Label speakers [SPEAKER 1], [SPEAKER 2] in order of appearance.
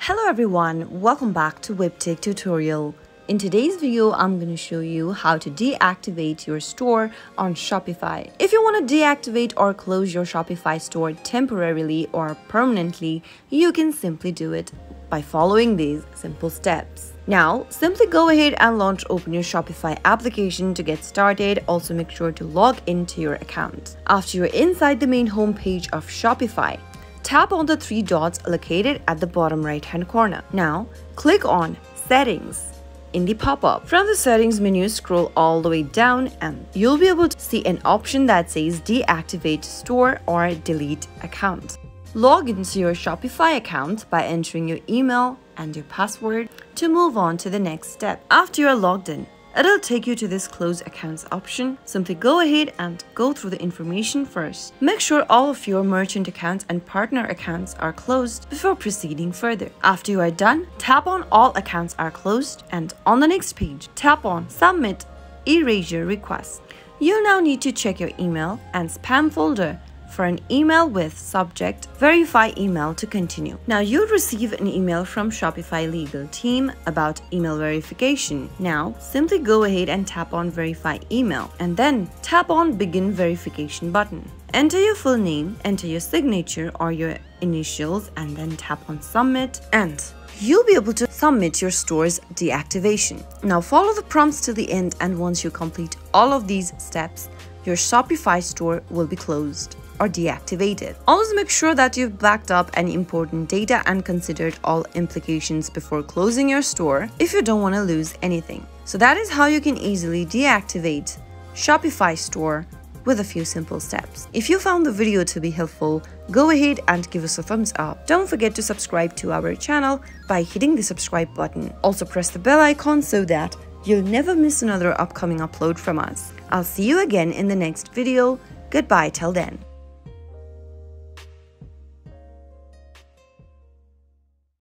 [SPEAKER 1] Hello everyone, welcome back to Webtech Tutorial. In today's video, I'm going to show you how to deactivate your store on Shopify. If you want to deactivate or close your Shopify store temporarily or permanently, you can simply do it by following these simple steps. Now, simply go ahead and open your Shopify application to get started. Also, make sure to log into your account. After you're inside the main homepage of Shopify, tap on the three dots located at the bottom right-hand corner. Now, click on Settings in the pop-up. From the Settings menu, scroll all the way down and you'll be able to see an option that says Deactivate Store or Delete Account. Log into your Shopify account by entering your email and your password to move on to the next step. After you are logged in, it'll take you to this Close Accounts option. Simply go ahead and go through the information first. Make sure all of your merchant accounts and partner accounts are closed before proceeding further. After you are done, tap on All Accounts are closed and on the next page, tap on Submit Erasure Request. You now need to check your email and spam folder for an email with subject Verify Email to continue. Now you'll receive an email from Shopify legal team about email verification. Now simply go ahead and tap on Verify Email and then tap on Begin Verification button. Enter your full name, enter your signature or your initials and then tap on Submit and you'll be able to submit your store's deactivation. Now follow the prompts to the end and once you complete all of these steps, your Shopify store will be closed or deactivated. Always make sure that you've backed up any important data and considered all implications before closing your store if you don't want to lose anything. So that is how you can easily deactivate Shopify store with a few simple steps. If you found the video to be helpful, go ahead and give us a thumbs up. Don't forget to subscribe to our channel by hitting the subscribe button. Also press the bell icon so that you'll never miss another upcoming upload from us. I'll see you again in the next video. Goodbye till then.